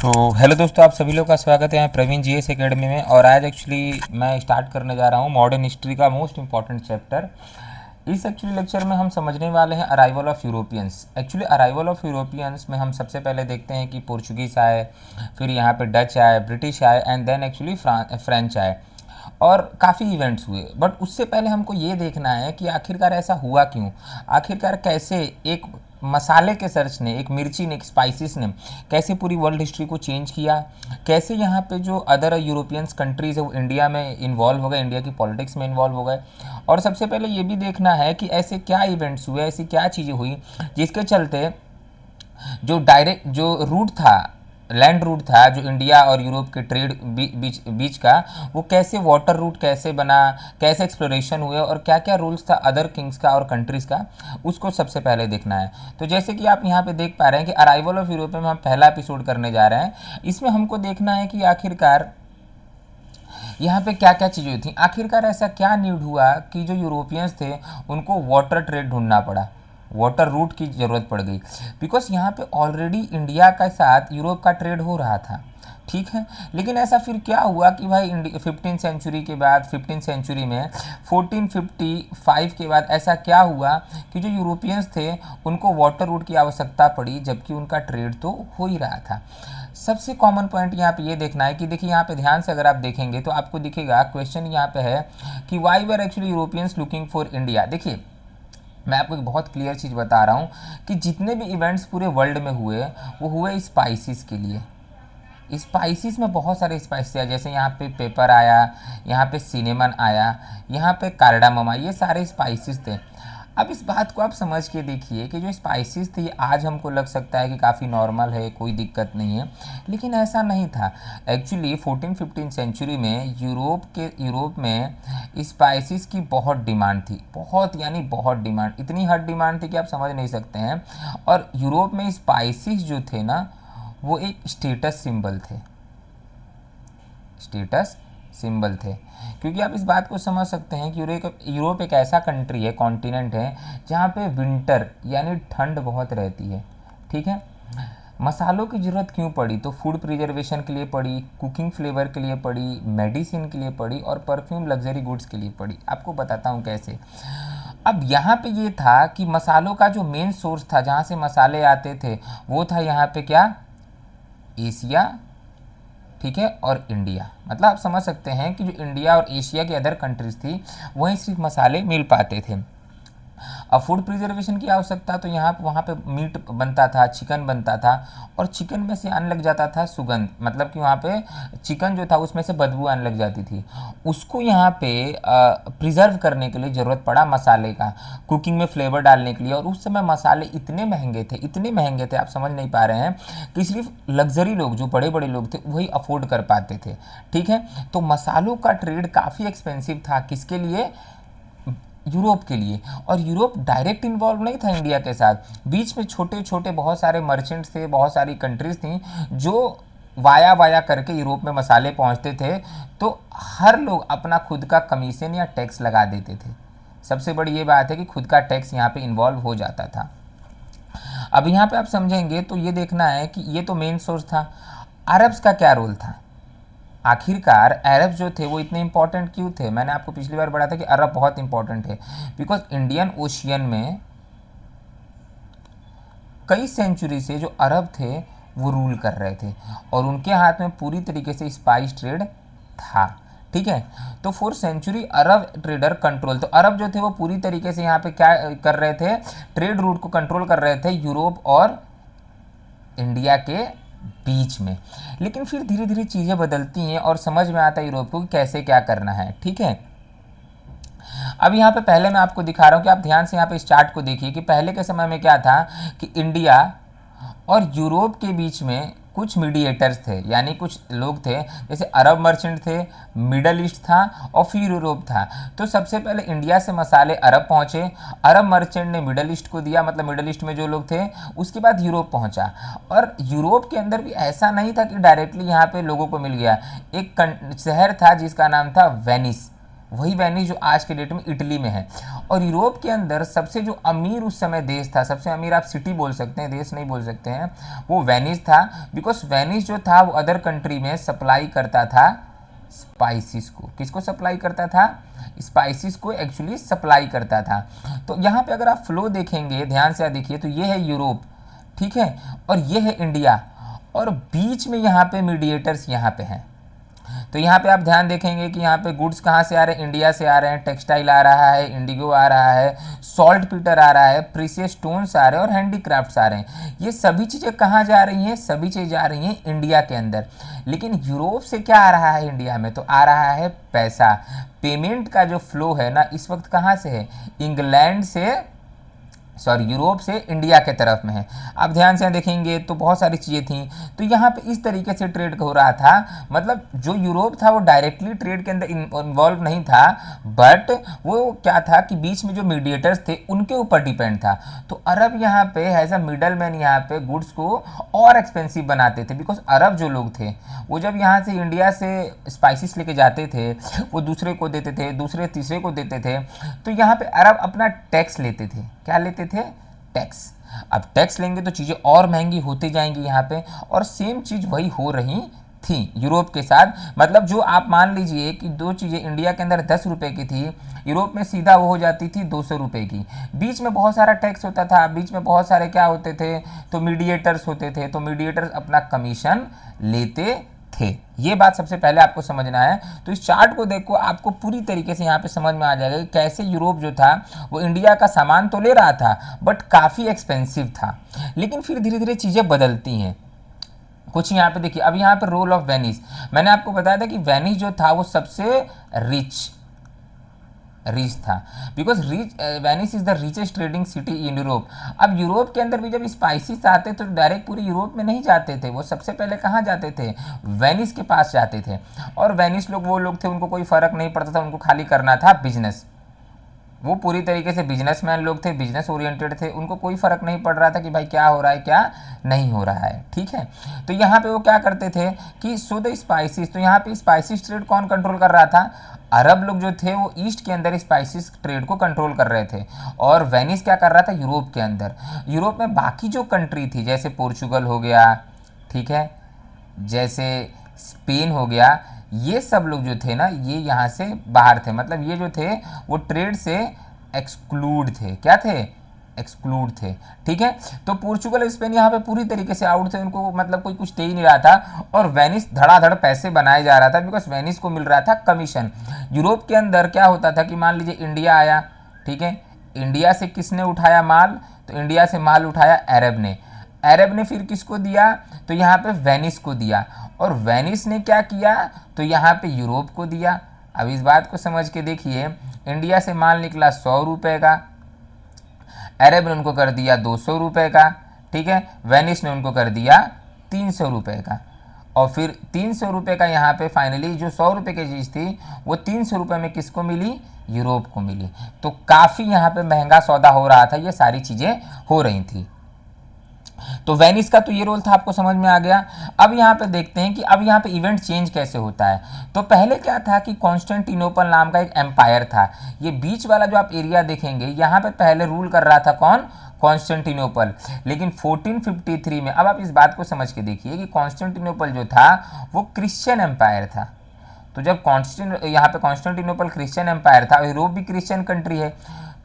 तो हेलो दोस्तों, आप सभी लोग का स्वागत है यहाँ प्रवीण जीएस एकेडमी में। और आज एक्चुअली मैं स्टार्ट करने जा रहा हूँ मॉडर्न हिस्ट्री का मोस्ट इंपॉर्टेंट चैप्टर। इस एक्चुअली लेक्चर में हम समझने वाले हैं arrival of Europeans. Actually arrival of Europeans में हम सबसे पहले देखते हैं कि पोर्चुगीज़ आए, फिर यहाँ पे डच आए, ब्रिटिश आए एंड देन एक्चुअली फ्रेंच आए और काफ़ी इवेंट्स हुए। बट उससे पहले हमको ये देखना है कि आखिरकार ऐसा हुआ क्यों, आखिरकार कैसे एक मसाले के सर्च ने, एक मिर्ची ने, एक स्पाइसेस ने कैसे पूरी वर्ल्ड हिस्ट्री को चेंज किया, कैसे यहाँ पे जो अदर यूरोपियंस कंट्रीज़ है वो इंडिया में इन्वॉल्व हो गए, इंडिया की पॉलिटिक्स में इन्वॉल्व हो गए। और सबसे पहले ये भी देखना है कि ऐसे क्या इवेंट्स हुए, ऐसी क्या चीज़ें हुई जिसके चलते जो डायरेक्ट जो रूट था, लैंड रूट था जो इंडिया और यूरोप के ट्रेड बीच का, वो कैसे वाटर रूट कैसे बना, कैसे एक्सप्लोरेशन हुए और क्या क्या रूल्स था अदर किंग्स का और कंट्रीज़ का, उसको सबसे पहले देखना है। तो जैसे कि आप यहाँ पे देख पा रहे हैं कि अराइवल ऑफ यूरोप में हम पहला एपिसोड करने जा रहे हैं। इसमें हमको देखना है कि आखिरकार यहाँ पे क्या क्या चीज़ें थी, आखिरकार ऐसा क्या नीड हुआ कि जो यूरोपियंस थे उनको वाटर ट्रेड ढूंढना पड़ा, वाटर रूट की ज़रूरत पड़ गई। बिकॉज यहाँ पे ऑलरेडी इंडिया के साथ यूरोप का ट्रेड हो रहा था, ठीक है। लेकिन ऐसा फिर क्या हुआ कि भाई 15 सेंचुरी के बाद, 15 सेंचुरी में 1455 के बाद ऐसा क्या हुआ कि जो यूरोपियंस थे उनको वाटर रूट की आवश्यकता पड़ी, जबकि उनका ट्रेड तो हो ही रहा था। सबसे कॉमन पॉइंट यहाँ पे ये देखना है कि देखिए यहाँ पे ध्यान से अगर आप देखेंगे तो आपको दिखेगा क्वेश्चन यहाँ पे है कि why were actually Europeans looking for India. देखिए मैं आपको एक बहुत क्लियर चीज़ बता रहा हूँ कि जितने भी इवेंट्स पूरे वर्ल्ड में हुए वो हुए स्पाइसेस के लिए। स्पाइसेस में बहुत सारे स्पाइसेस आए, जैसे यहाँ पे पेपर आया, यहाँ पे सिनेमन आया, यहाँ पे कार्डामम आया, ये सारे स्पाइसेस थे। अब इस बात को आप समझ के देखिए कि जो स्पाइसेस थे ये आज हमको लग सकता है कि काफ़ी नॉर्मल है, कोई दिक्कत नहीं है, लेकिन ऐसा नहीं था। एक्चुअली 14-15 सेंचुरी में यूरोप में स्पाइसेस की बहुत डिमांड थी, बहुत यानी बहुत डिमांड, इतनी हद डिमांड थी कि आप समझ नहीं सकते हैं। और यूरोप में स्पाइसेस जो थे ना वो एक स्टेटस सिंबल थे, स्टेटस सिंबल थे। क्योंकि आप इस बात को समझ सकते हैं कि यूरोप एक ऐसा कंट्री है, कॉन्टिनेंट है, जहाँ पे विंटर यानी ठंड बहुत रहती है, ठीक है। मसालों की ज़रूरत क्यों पड़ी, तो फूड प्रिजर्वेशन के लिए पड़ी, कुकिंग फ्लेवर के लिए पड़ी, मेडिसिन के लिए पड़ी और परफ्यूम लग्जरी गुड्स के लिए पड़ी। आपको बताता हूँ कैसे। अब यहाँ पे ये था कि मसालों का जो मेन सोर्स था, जहाँ से मसाले आते थे, वो था यहाँ पे क्या, एशिया, ठीक है, और इंडिया। मतलब आप समझ सकते हैं कि जो इंडिया और एशिया की अदर कंट्रीज थी वहीं सिर्फ मसाले मिल पाते थे। अब फूड प्रिजर्वेशन की आवश्यकता, तो यहाँ वहाँ पे मीट बनता था, चिकन बनता था, और चिकन में से आने लग जाता था सुगंध, मतलब कि वहाँ पे चिकन जो था उसमें से बदबू आने लग जाती थी। उसको यहाँ पे प्रिजर्व करने के लिए ज़रूरत पड़ा मसाले का, कुकिंग में फ्लेवर डालने के लिए। और उस समय मसाले इतने महंगे थे, इतने महंगे थे, आप समझ नहीं पा रहे हैं, कि सिर्फ लग्जरी लोग, जो बड़े बड़े लोग थे, वही अफोर्ड कर पाते थे, ठीक है। तो मसालों का ट्रेड काफ़ी एक्सपेंसिव था, किसके लिए, यूरोप के लिए। और यूरोप डायरेक्ट इन्वॉल्व नहीं था इंडिया के साथ, बीच में छोटे छोटे बहुत सारे मर्चेंट्स थे, बहुत सारी कंट्रीज थी जो वाया वाया करके यूरोप में मसाले पहुंचते थे। तो हर लोग अपना खुद का कमीशन या टैक्स लगा देते थे। सबसे बड़ी ये बात है कि खुद का टैक्स यहाँ पे इन्वॉल्व हो जाता था। अब यहाँ पे आप समझेंगे तो ये देखना है कि ये तो मेन सोर्स था। अरब्स का क्या रोल था, आखिरकार अरब जो थे वो इतने इंपॉर्टेंट क्यों थे। मैंने आपको पिछली बार बताया था कि अरब बहुत इंपॉर्टेंट है, बिकॉज इंडियन ओशियन में कई सेंचुरी से जो अरब थे वो रूल कर रहे थे और उनके हाथ में पूरी तरीके से स्पाइस ट्रेड था, ठीक है। तो 4 सेंचुरी अरब ट्रेडर कंट्रोल, तो अरब जो थे वो पूरी तरीके से यहाँ पे क्या कर रहे थे, ट्रेड रूट को कंट्रोल कर रहे थे यूरोप और इंडिया के बीच में। लेकिन फिर धीरे धीरे चीज़ें बदलती हैं और समझ में आता है यूरोप को कि कैसे क्या करना है, ठीक है। अब यहाँ पे पहले मैं आपको दिखा रहा हूँ कि आप ध्यान से यहाँ पे इस चार्ट को देखिए कि पहले के समय में क्या था कि इंडिया और यूरोप के बीच में कुछ मीडिएटर्स थे, यानी कुछ लोग थे, जैसे अरब मर्चेंट थे, मिडल ईस्ट था और फिर यूरोप था। तो सबसे पहले इंडिया से मसाले अरब पहुँचे, अरब मर्चेंट ने मिडल ईस्ट को दिया, मतलब मिडल ईस्ट में जो लोग थे, उसके बाद यूरोप पहुँचा। और यूरोप के अंदर भी ऐसा नहीं था कि डायरेक्टली यहाँ पे लोगों को मिल गया। एक शहर था जिसका नाम था वेनिस, वही वेनिस जो आज के डेट में इटली में है। और यूरोप के अंदर सबसे जो अमीर उस समय देश था, सबसे अमीर आप सिटी बोल सकते हैं, देश नहीं बोल सकते हैं, वो वेनिस था। बिकॉज वेनिस जो था वो अदर कंट्री में सप्लाई करता था स्पाइसिस को। किसको सप्लाई करता था? स्पाइसिस को एक्चुअली सप्लाई करता था। तो यहाँ पे अगर आप फ्लो देखेंगे, ध्यान से देखिए, तो ये है यूरोप, ठीक है, और ये है इंडिया, और बीच में यहाँ पे मीडिएटर्स यहाँ पे हैं। तो यहाँ पे आप ध्यान देखेंगे कि यहाँ पे गुड्स कहाँ से आ रहे हैं? इंडिया से आ रहे हैं। टेक्सटाइल आ रहा है, इंडिगो आ रहा है, सॉल्ट पीटर आ रहा है, प्रीसियस स्टोन्स आ रहे हैं और हैंडीक्राफ्ट्स आ रहे हैं। ये सभी चीज़ें कहाँ जा रही हैं? सभी चीज़ें जा रही हैं इंडिया के अंदर। लेकिन यूरोप से क्या आ रहा है इंडिया में? तो आ रहा है पैसा। पेमेंट का जो फ्लो है ना इस वक्त कहाँ से है? इंग्लैंड से, सॉरी, यूरोप से इंडिया के तरफ में है। आप ध्यान से देखेंगे तो बहुत सारी चीज़ें थी। तो यहाँ पे इस तरीके से ट्रेड हो रहा था। मतलब जो यूरोप था वो डायरेक्टली ट्रेड के अंदर इन्वॉल्व नहीं था, बट वो क्या था कि बीच में जो मीडिएटर्स थे उनके ऊपर डिपेंड था। तो अरब यहाँ पे एज अ मिडल मैन यहाँ पे गुड्स को और एक्सपेंसिव बनाते थे। बिकॉज अरब जो लोग थे वो जब यहाँ से इंडिया से स्पाइसेस लेके जाते थे, वो दूसरे को देते थे, दूसरे तीसरे को देते थे। तो यहाँ पे अरब अपना टैक्स लेते थे। क्या लेते थे? टैक्स। अब टैक्स लेंगे तो चीज़ें और महंगी होती जाएंगी यहाँ पे, और सेम चीज़ वही हो रही थी यूरोप के साथ। मतलब जो आप मान लीजिए कि दो चीज़ें इंडिया के अंदर 10 रुपये की थी, यूरोप में सीधा वो हो जाती थी 200 रुपये की। बीच में बहुत सारा टैक्स होता था, बीच में बहुत सारे क्या होते थे? तो मीडिएटर्स होते थे। तो मीडिएटर्स अपना कमीशन लेते थे। ये बात सबसे पहले आपको समझना है। तो इस चार्ट को देखो, आपको पूरी तरीके से यहाँ पे समझ में आ जाएगा कि कैसे यूरोप जो था वो इंडिया का सामान तो ले रहा था बट काफ़ी एक्सपेंसिव था। लेकिन फिर धीरे धीरे चीज़ें बदलती हैं कुछ। यहाँ पे देखिए, अब यहाँ पे रोल ऑफ वेनिस, मैंने आपको बताया था कि वेनिस जो था वो सबसे रिच था। Because Venice is the richest trading city in Europe. अब यूरोप के अंदर भी जब स्पाइसेस आते तो डायरेक्ट पूरे यूरोप में नहीं जाते थे, वो सबसे पहले कहाँ जाते थे? वेनिस के पास जाते थे। और वेनिस लोग वो लोग थे, उनको कोई फर्क नहीं पड़ता था, उनको खाली करना था बिजनेस। वो पूरी तरीके से बिजनेसमैन लोग थे, बिजनेस ओरिएंटेड थे, उनको कोई फर्क नहीं पड़ रहा था कि भाई क्या हो रहा है क्या नहीं हो रहा है, ठीक है। तो यहाँ पे वो क्या करते थे कि शुद्ध स्पाइसेस, तो यहाँ पे स्पाइसेस ट्रेड कौन कंट्रोल कर रहा था? अरब लोग जो थे वो ईस्ट के अंदर स्पाइसेस ट्रेड को कंट्रोल कर रहे थे, और वेनिस क्या कर रहा था? यूरोप के अंदर। यूरोप में बाकी जो कंट्री थी जैसे पोर्चुगल हो गया, ठीक है, जैसे स्पेन हो गया, ये सब लोग जो थे ना ये यहाँ से बाहर थे। मतलब ये जो थे वो ट्रेड से एक्सक्लूड थे। क्या थे? एक्सक्लूड थे, ठीक है। तो पोर्चुगल स्पेन यहाँ पे पूरी तरीके से आउट थे, उनको मतलब कोई कुछ दे ही नहीं रहा था। और वेनिस धड़ाधड़ पैसे बनाए जा रहा था बिकॉज वेनिस को मिल रहा था कमीशन। यूरोप के अंदर क्या होता था कि मान लीजिए इंडिया आया, ठीक है, इंडिया से किसने उठाया माल? तो इंडिया से माल उठाया अरब ने। अरब ने फिर किसको दिया? तो यहाँ पे वेनिस को दिया। और वेनिस ने क्या किया? तो यहाँ पे यूरोप को दिया। अब इस बात को समझ के देखिए, इंडिया से माल निकला 100 रुपये का, अरब ने उनको कर दिया 200 रुपये का, ठीक है, वेनिस ने उनको कर दिया 300 रुपये का। और फिर 300 रुपये का यहाँ पे फाइनली जो 100 रुपये की चीज़ थी वो 300 रुपये में किसको मिली? यूरोप को मिली। तो काफ़ी यहाँ पे महंगा सौदा हो रहा था, ये सारी चीज़ें हो रही थी। तो वेनिस का तो ये रोल था, आपको समझ में आ गया। अब यहाँ पे देखते हैं कि अब यहाँ पे इवेंट चेंज कैसे होता है। तो पहले क्या था कि कॉन्स्टेंटिनोपल नाम का एक एम्पायर था। ये बीच वाला जो आप एरिया देखेंगे यहाँ पे पहले रूल कर रहा था कौन? कॉन्स्टेंटिनोपल। लेकिन 1453 में, अब आप इस बात को समझ के देखिए कि कॉन्स्टेंटिनोपल जो था वो क्रिश्चियन एम्पायर था। तो जब यहाँ पे कॉन्स्टेंटिनोपल क्रिश्चियन एम्पायर था, यूरोप भी क्रिश्चियन कंट्री है,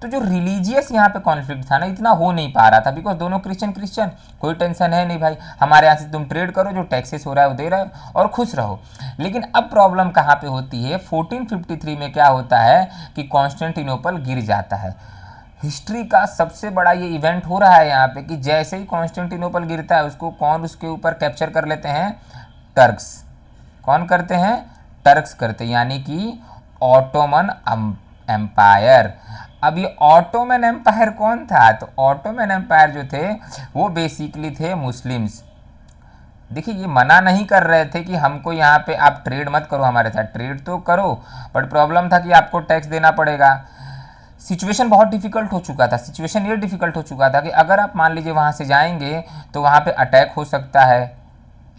तो जो रिलीजियस यहाँ पे कॉन्फ्लिक्ट था ना इतना हो नहीं पा रहा था बिकॉज दोनों क्रिश्चियन, कोई टेंशन है नहीं भाई, हमारे यहाँ से तुम ट्रेड करो, जो टैक्सेस हो रहा है वो दे रहे हो और खुश रहो। लेकिन अब प्रॉब्लम कहाँ पे होती है? 1453 में क्या होता है कि कॉन्स्टेंटिनोपल गिर जाता है। हिस्ट्री का सबसे बड़ा ये इवेंट हो रहा है यहाँ पे कि जैसे ही कॉन्स्टेंटिनोपल गिरता है उसको कौन उसके ऊपर कैप्चर कर लेते हैं? टर्क्स। कौन करते हैं? टर्क्स करते हैं, यानी कि ऑटोमन एम्पायर। अब ये ऑटोमन एम्पायर कौन था? तो ऑटोमन एम्पायर जो थे वो बेसिकली थे मुस्लिम्स। देखिए ये मना नहीं कर रहे थे कि हमको यहाँ पे आप ट्रेड मत करो हमारे साथ, ट्रेड तो करो, बट प्रॉब्लम था कि आपको टैक्स देना पड़ेगा। सिचुएशन बहुत डिफिकल्ट हो चुका था। सिचुएशन ये डिफिकल्ट हो चुका था कि अगर आप मान लीजिए वहाँ से जाएंगे तो वहाँ पे अटैक हो सकता है,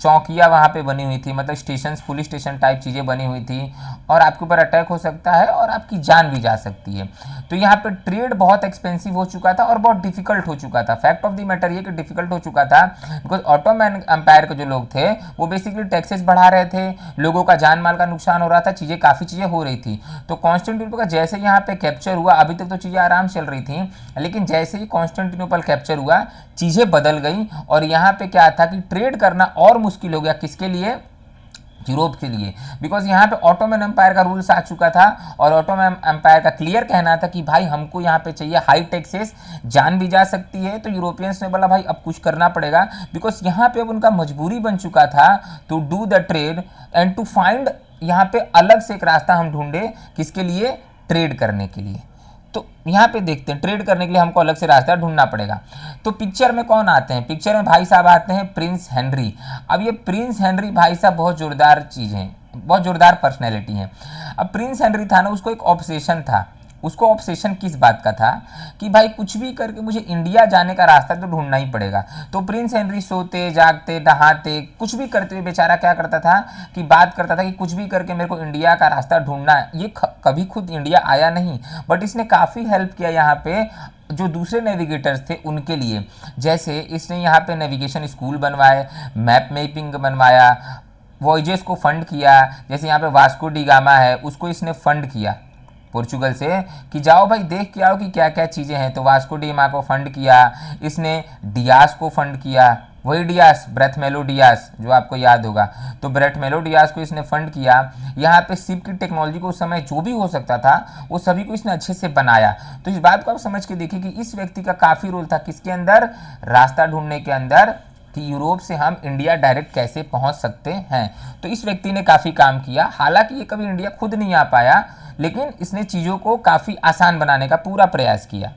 चौकियाँ वहाँ पे बनी हुई थी, मतलब स्टेशन, पुलिस स्टेशन टाइप चीज़ें बनी हुई थी, और आपके ऊपर अटैक हो सकता है और आपकी जान भी जा सकती है। तो यहाँ पे ट्रेड बहुत एक्सपेंसिव हो चुका था और बहुत डिफिकल्ट हो चुका था। फैक्ट ऑफ द मैटर ये कि डिफिकल्ट हो चुका था बिकॉज ऑटोमैन एम्पायर के जो लोग थे वो बेसिकली टैक्सेस बढ़ा रहे थे, लोगों का जान माल का नुकसान हो रहा था, चीज़ें काफ़ी चीज़ें हो रही थी। तो कॉन्स्टेंटिनोपल का जैसे यहाँ पे कैप्चर हुआ, अभी तक तो चीज़ें आराम चल रही थी, लेकिन जैसे ही कॉन्स्टेंटिनोपल कैप्चर हुआ चीज़ें बदल गई और यहाँ पे क्या था कि ट्रेड करना और मुश्किल हो गया। किसके लिए? यूरोप के लिए, बिकॉज यहाँ पे ऑटोमन एम्पायर का रूल्स आ चुका था और ऑटोमन एम्पायर का क्लियर कहना था कि भाई हमको यहाँ पे चाहिए हाई टैक्सेस, जान भी जा सकती है। तो यूरोपियंस ने बोला भाई अब कुछ करना पड़ेगा, बिकॉज यहाँ पे अब उनका मजबूरी बन चुका था to do the trade and to find, यहाँ पे अलग से एक रास्ता हम ढूंढे, किसके लिए? ट्रेड करने के लिए। तो यहाँ पे देखते हैं ट्रेड करने के लिए हमको अलग से रास्ता ढूंढना पड़ेगा। तो पिक्चर में कौन आते हैं? पिक्चर में भाई साहब आते हैं प्रिंस हेनरी। अब ये प्रिंस हेनरी भाई साहब बहुत जोरदार चीज़ हैं, बहुत जोरदार पर्सनैलिटी हैं। अब प्रिंस हेनरी था ना, उसको एक ऑब्सेशन था। उसको ऑब्सेशन किस बात का था कि भाई कुछ भी करके मुझे इंडिया जाने का रास्ता तो ढूंढना ही पड़ेगा। तो प्रिंस हेनरी सोते जागते नहाते कुछ भी करते हुए बेचारा क्या करता था कि बात करता था कि कुछ भी करके मेरे को इंडिया का रास्ता ढूंढना है। ये कभी खुद इंडिया आया नहीं, बट इसने काफ़ी हेल्प किया यहाँ पे जो दूसरे नेविगेटर्स थे उनके लिए। जैसे इसने यहाँ पे नेविगेशन स्कूल बनवाए, मैप मेपिंग बनवाया, वॉयजेस को फंड किया। जैसे यहाँ पे वास्को डी गामा है, उसको इसने फंड किया पोर्चुगल से कि जाओ भाई देख के आओ कि क्या क्या चीज़ें हैं। तो वास्को डी गामा को फंड किया इसने, डियास को फंड किया, वही डियास, ब्रेथमेलो डियास जो आपको याद होगा। तो ब्रेथमेलो डियास को इसने फंड किया। यहाँ पे शिप की टेक्नोलॉजी को उस समय जो भी हो सकता था वो सभी को इसने अच्छे से बनाया। तो इस बात को आप समझ के देखिए कि इस व्यक्ति का काफ़ी रोल था किसके अंदर? रास्ता ढूंढने के अंदर, कि यूरोप से हम इंडिया डायरेक्ट कैसे पहुंच सकते हैं। तो इस व्यक्ति ने काफ़ी काम किया। हालांकि ये कभी इंडिया खुद नहीं आ पाया, लेकिन इसने चीज़ों को काफ़ी आसान बनाने का पूरा प्रयास किया।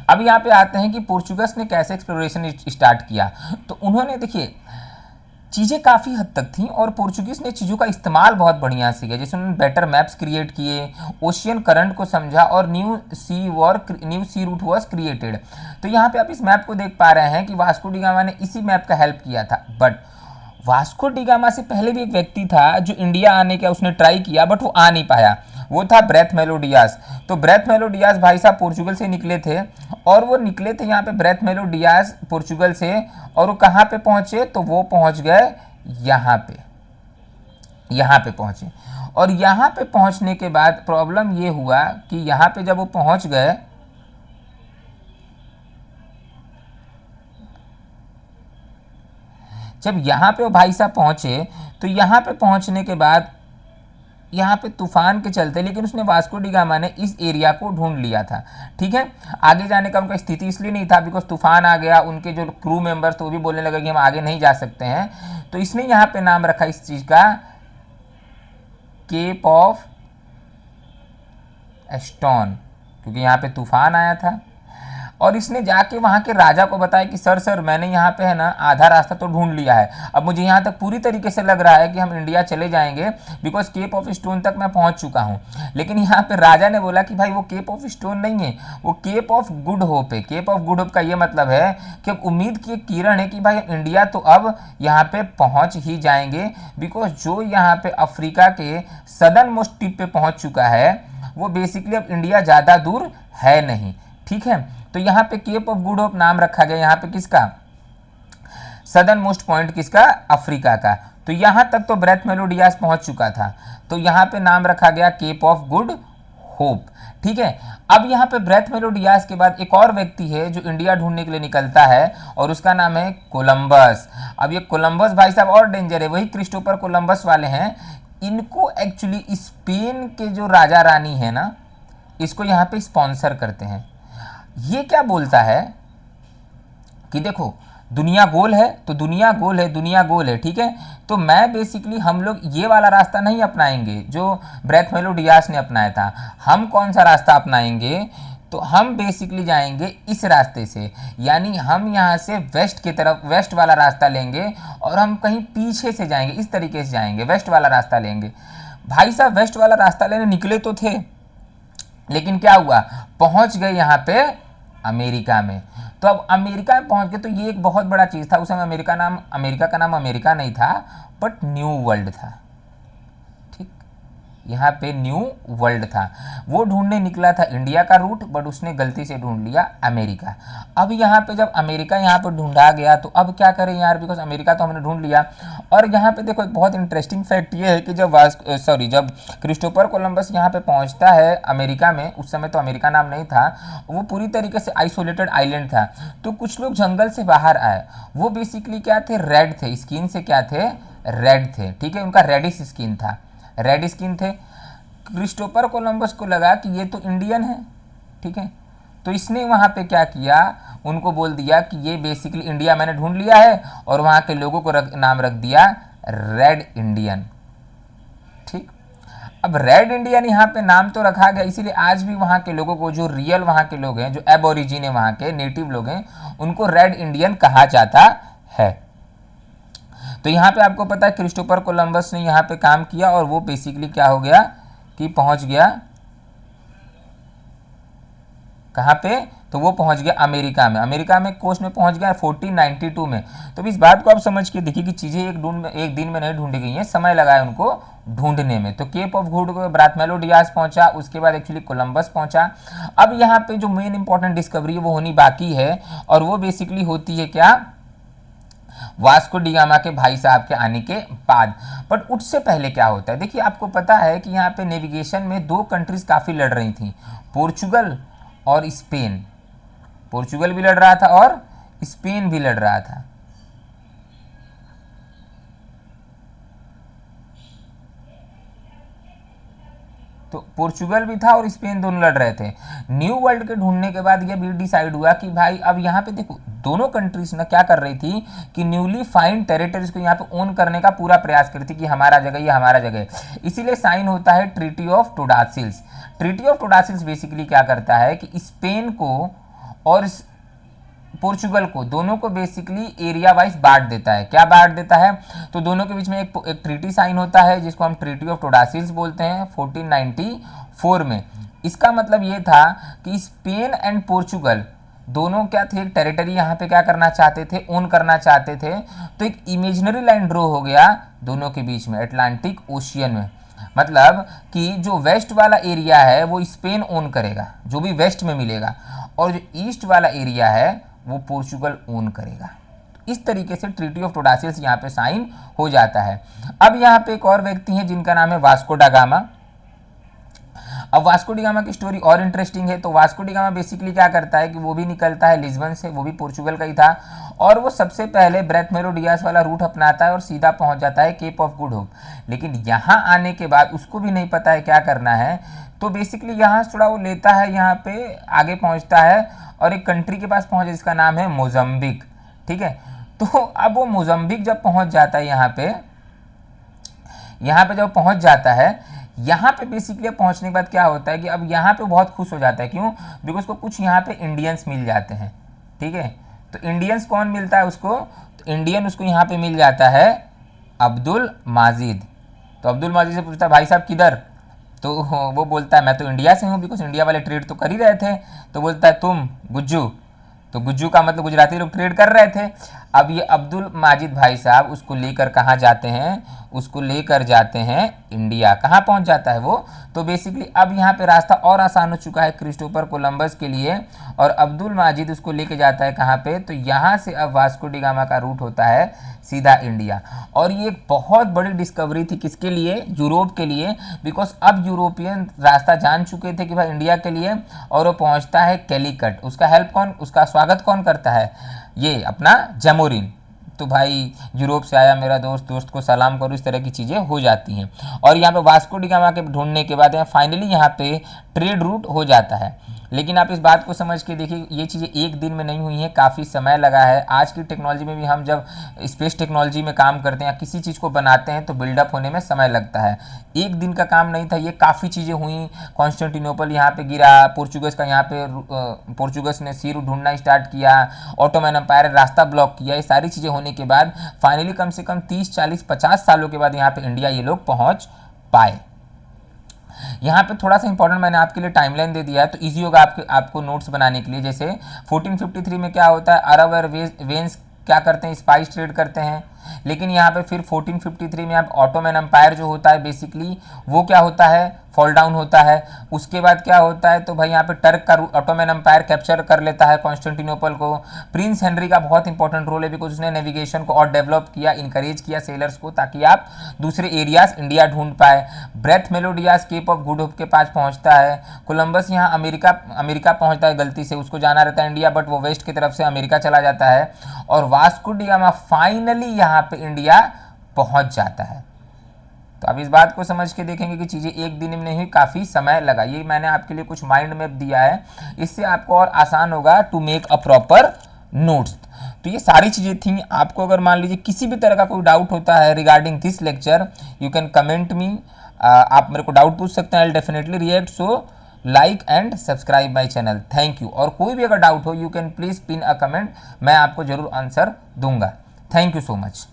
अब यहाँ पे आते हैं कि पोर्चुगल्स ने कैसे एक्सप्लोरेशन स्टार्ट किया। तो उन्होंने देखिए चीज़ें काफ़ी हद तक थी और पोर्चुगीज़ ने चीज़ों का इस्तेमाल बहुत बढ़िया से किया। जैसे उन्होंने बेटर मैप्स क्रिएट किए, ओशियन करंट को समझा और new sea route was created. तो यहाँ पे आप इस मैप को देख पा रहे हैं कि वास्को डी गामा ने इसी मैप का हेल्प किया था। बट वास्को डी गामा से पहले भी एक व्यक्ति था जो इंडिया आने का उसने ट्राई किया, बट वो आ नहीं पाया। वो था ब्रेथमेलो डियास। तो ब्रेथमेलो डियास भाई साहब पोर्चुगल से निकले थे और वो निकले थे यहाँ पे ब्रेथमेलो डियास पोर्चुगल से, और वो कहाँ पे पहुँचे? तो वो पहुँच गए यहाँ पे पहुँचे। और यहाँ पे पहुँचने के बाद प्रॉब्लम ये हुआ कि यहाँ पे जब वो पहुँच गए, जब यहाँ पे वो भाई साहब पहुँचे तो यहाँ पे पहुँचने के बाद यहाँ पे तूफान के चलते, लेकिन उसने वास्को डी गामा ने इस एरिया को ढूंढ लिया था। ठीक है, आगे जाने का उनका स्थिति इसलिए नहीं था बिकॉज तूफान आ गया, उनके जो क्रू मेंबर्स तो वो भी बोलने लगे कि हम आगे नहीं जा सकते हैं। तो इसने यहाँ पे नाम रखा इस चीज़ का केप ऑफ एस्टोन, क्योंकि यहाँ पे तूफान आया था। और इसने जाके वहाँ के राजा को बताया कि सर मैंने यहाँ पे है ना आधा रास्ता तो ढूंढ लिया है, अब मुझे यहाँ तक पूरी तरीके से लग रहा है कि हम इंडिया चले जाएंगे बिकॉज केप ऑफ स्टोन तक मैं पहुँच चुका हूँ। लेकिन यहाँ पे राजा ने बोला कि भाई वो केप ऑफ स्टोन नहीं है, वो केप ऑफ गुड होप है। केप ऑफ गुड होप का ये मतलब है कि अब उम्मीद की एक किरण है कि भाई इंडिया तो अब यहाँ पे पहुँच ही जाएंगे, बिकॉज जो यहाँ पे अफ्रीका के सदर्न मोस्ट टिप पे पहुँच चुका है वो बेसिकली अब इंडिया ज़्यादा दूर है नहीं। ठीक है, तो यहाँ पे केप ऑफ गुड होप नाम रखा गया, यहाँ पे किसका? सदर्न मोस्ट पॉइंट किसका? अफ्रीका का। तो यहाँ तक तो ब्रेथमेलो डियास पहुँच चुका था, तो यहाँ पे नाम रखा गया केप ऑफ गुड होप। ठीक है, अब यहाँ पे ब्रेथमेलो डियास के बाद एक और व्यक्ति है जो इंडिया ढूंढने के लिए निकलता है और उसका नाम है कोलंबस। अब ये कोलंबस भाई साहब और डेंजर है, वही क्रिस्टोफर कोलंबस वाले हैं। इनको एक्चुअली स्पेन के जो राजा रानी है ना, इसको यहाँ पे स्पॉन्सर करते हैं। ये क्या बोलता है कि देखो दुनिया गोल है तो दुनिया गोल है, दुनिया गोल है। ठीक है, तो मैं बेसिकली हम लोग ये वाला रास्ता नहीं अपनाएंगे जो ब्रेथमेलो डियास ने अपनाया था। हम कौन सा रास्ता अपनाएंगे? तो हम बेसिकली जाएंगे इस रास्ते से, यानी हम यहाँ से वेस्ट की तरफ, वेस्ट वाला रास्ता लेंगे और हम कहीं पीछे से जाएंगे, इस तरीके से जाएंगे, वेस्ट वाला रास्ता लेंगे। भाई साहब वेस्ट वाला रास्ता लेने निकले तो थे, लेकिन क्या हुआ? पहुँच गए यहाँ पे अमेरिका में। तो अब अमेरिका में पहुंच गए, तो ये एक बहुत बड़ा चीज़ था। उस समय अमेरिका का नाम अमेरिका नहीं था, बट न्यू वर्ल्ड था। यहाँ पे न्यू वर्ल्ड था। वो ढूंढने निकला था इंडिया का रूट, बट उसने गलती से ढूंढ लिया अमेरिका। अब यहाँ पे जब अमेरिका यहाँ पे ढूंढा गया तो अब क्या करें यार, बिकॉज अमेरिका तो हमने ढूंढ लिया। और यहाँ पे देखो एक बहुत इंटरेस्टिंग फैक्ट ये है कि जब क्रिस्टोफर कोलंबस यहाँ पे पहुँचता है अमेरिका में, उस समय तो अमेरिका नाम नहीं था, वो पूरी तरीके से आइसोलेटेड आइलैंड था। तो कुछ लोग जंगल से बाहर आए, वो बेसिकली क्या थे, रेड थे, स्किन से क्या थे, रेड थे, ठीक है, उनका रेडिश स्किन था, रेड स्किन थे। क्रिस्टोफर कोलंबस को लगा कि ये तो इंडियन है, ठीक है, तो इसने वहाँ पे क्या किया, उनको बोल दिया कि ये बेसिकली इंडिया मैंने ढूंढ लिया है, और वहाँ के लोगों को नाम रख दिया रेड इंडियन। ठीक, अब रेड इंडियन यहाँ पे नाम तो रखा गया, इसीलिए आज भी वहाँ के लोगों को, जो रियल वहाँ के लोग हैं, जो एबोरिजिन है वहाँ के नेटिव लोग हैं, उनको रेड इंडियन कहा जाता है। तो यहाँ पे आपको पता है क्रिस्टोफर कोलंबस ने यहाँ पे काम किया, और वो बेसिकली क्या हो गया कि पहुँच गया कहाँ पे, तो वो पहुँच गया अमेरिका में। अमेरिका में कोस्ट में पहुँच गया 1492 में। तो इस बात को आप समझ के देखिए कि चीज़ें एक दिन में नहीं ढूंढी गई हैं, समय लगा है उनको ढूंढने में। तो Cape of Good Bartholomew Diaz पहुंचा, उसके बाद एक्चुअली कोलंबस पहुंचा। अब यहाँ पे जो मेन इंपॉर्टेंट डिस्कवरी है वो होनी बाकी है, और वो बेसिकली होती है क्या, वास्को डी गामा के भाई साहब के आने के बाद। बट उससे पहले क्या होता है, देखिए आपको पता है कि यहाँ पे नेविगेशन में दो कंट्रीज काफ़ी लड़ रही थी, पोर्चुगल और स्पेन। पोर्चुगल भी लड़ रहा था और स्पेन भी लड़ रहा था। तो पोर्चुगल भी था और स्पेन, दोनों लड़ रहे थे। न्यू वर्ल्ड के ढूंढने के बाद यह भी डिसाइड हुआ कि भाई अब यहाँ पे देखो, दोनों कंट्रीज ना क्या कर रही थी कि न्यूली फाइंड टेरिटरीज को यहाँ पे ओन करने का पूरा प्रयास करती कि हमारा जगह, ये हमारा जगह है। इसीलिए साइन होता है treaty of Tordesillas. Treaty of Tordesillas basically क्या करता है कि स्पेन को और पोर्चुगल को, दोनों को बेसिकली एरिया वाइज बांट देता है। क्या बांट देता है, तो दोनों के बीच में एक ट्रीटी साइन होता है जिसको हम ट्रीटी ऑफ टोडासिल्स बोलते हैं 1494 में। इसका मतलब ये था कि स्पेन एंड पोर्चुगल दोनों क्या थे, एक टेरिटरी यहाँ पे क्या करना चाहते थे, ओन करना चाहते थे। तो एक इमेजिनरी लाइन ड्रॉ हो गया दोनों के बीच में अटलांटिक ओशियन में। मतलब कि जो वेस्ट वाला एरिया है वो स्पेन ओन करेगा, जो भी वेस्ट में मिलेगा, और जो ईस्ट वाला एरिया है वो पोर्चुगल ओन करेगा। इस तरीके से ट्रीटी ऑफ टोडासिल्स यहाँ पे साइन हो जाता है। अब यहाँ पे एक और व्यक्ति हैं जिनका नाम है वास्को डा गामा। अब वास्को डी गामा की स्टोरी और इंटरेस्टिंग है। तो वास्को डी गामा बेसिकली क्या करता है कि वो भी निकलता है लिस्बन से, वो भी पोर्चुगल का ही था, और वो सबसे पहले बार्थोलोमेव डियाज वाला रूट अपनाता है और सीधा पहुंच जाता है केप ऑफ गुड होप। लेकिन यहाँ आने के बाद उसको भी नहीं पता है क्या करना है, तो बेसिकली यहाँ थोड़ा वो लेता है, यहाँ पे आगे पहुँचता है और एक कंट्री के पास पहुँचे जिसका नाम है मोजम्बिक। ठीक है, तो अब वो मोजम्बिक जब पहुँच जाता है यहाँ पे जब पहुँच जाता है, यहाँ पे बेसिकली पहुँचने के बाद क्या होता है कि अब यहाँ पे बहुत खुश हो जाता है। क्यों? बिकॉज को कुछ यहाँ पे इंडियंस मिल जाते हैं। ठीक है, तो इंडियंस कौन मिलता है उसको, तो इंडियन उसको यहाँ पे मिल जाता है अब्दुल माजिद। तो अब्दुल माजिद से पूछता है भाई साहब किधर, तो वो बोलता है मैं तो इंडिया से हूँ, बिकॉज इंडिया वाले ट्रेड तो कर ही रहे थे। तो बोलता है तुम गुज्जू, तो गुज्जू का मतलब गुजराती लोग ट्रेड कर रहे थे। अब ये अब्दुल माजिद भाई साहब उसको लेकर कहाँ जाते हैं, उसको लेकर जाते हैं इंडिया। कहाँ पहुँच जाता है वो, तो बेसिकली अब यहाँ पे रास्ता और आसान हो चुका है क्रिस्टोफर कोलंबस के लिए, और अब्दुल माजिद उसको लेके जाता है कहाँ पे, तो यहाँ से अब वास्को डी गामा का रूट होता है सीधा इंडिया। और ये एक बहुत बड़ी डिस्कवरी थी किसके लिए, यूरोप के लिए, बिकॉज अब यूरोपियन रास्ता जान चुके थे कि भाई इंडिया के लिए, और वो पहुँचता है कैलीकट। उसका हेल्प कौन, उसका स्वागत कौन करता है, ये अपना जमोरिन। तो भाई यूरोप से आया मेरा दोस्त, दोस्त को सलाम करो, इस तरह की चीज़ें हो जाती हैं। और यहाँ पे वास्को डी गामा के ढूंढने के बाद फाइनली यहाँ पे ट्रेड रूट हो जाता है। लेकिन आप इस बात को समझ के देखिए, ये चीज़ें एक दिन में नहीं हुई हैं, काफ़ी समय लगा है। आज की टेक्नोलॉजी में भी हम जब स्पेस टेक्नोलॉजी में काम करते हैं या किसी चीज़ को बनाते हैं तो बिल्डअप होने में समय लगता है। एक दिन का काम नहीं था, ये काफ़ी चीज़ें हुई। कॉन्स्टेंटिनोपल यहाँ पे गिरा, पोर्चुगस का यहाँ पे पोर्चुगस ने सी रूट ढूंढना स्टार्ट किया, ऑटोमैन एम्पायर रास्ता ब्लॉक किया। ये सारी चीज़ें होने के बाद फाइनली कम से कम 30, 40, 50 सालों के बाद यहाँ पे इंडिया ये लोग पहुँच पाए। यहाँ पे थोड़ा सा इंपॉर्टेंट मैंने आपके लिए टाइमलाइन दे दिया है, तो ईजी होगा आपको नोट्स बनाने के लिए। जैसे 1453 में क्या होता है, अरब और वेंस क्या करते हैं, स्पाइस ट्रेड करते हैं। लेकिन यहाँ पे फिर 1453 में आप ऑटोमन एम्पायर जो होता है बेसिकली वो क्या होता है, फॉल डाउन होता है। उसके बाद क्या होता है, तो भाई यहाँ पे टर्क का ऑटोमन एम्पायर कैप्चर कर लेता है कॉन्स्टेंटिनोपल को। प्रिंस हेनरी का बहुत इंपॉर्टेंट रोल है, बिकॉज उसने नेविगेशन को और डेवलप किया, इंकरेज किया सेलर्स को, ताकि आप दूसरे एरियाज इंडिया ढूंढ पाए। Bartholomew Dias cape of good hope के पास पहुंचता है। कोलंबस यहाँ अमेरिका पहुंचता है, गलती से उसको जाना रहता है इंडिया, बट वो वेस्ट की तरफ से अमेरिका चला जाता है। और वास्को डी गामा फाइनली यहाँ पे इंडिया पहुंच जाता है। तो अब इस बात को समझ के देखेंगे कि चीज़ें एक दिन में नहीं हुई, काफ़ी समय लगा। ये मैंने आपके लिए कुछ माइंड मैप दिया है, इससे आपको और आसान होगा to make a proper notes. तो ये सारी चीज़ें थी। आपको अगर मान लीजिए किसी भी तरह का कोई डाउट होता है regarding this lecture, you can comment me. आप मेरे को डाउट पूछ सकते हैं, I definitely react. So like and subscribe my channel. Thank you. और कोई भी अगर डाउट हो, you can please pin a comment, मैं आपको जरूर आंसर दूंगा। Thank you so much.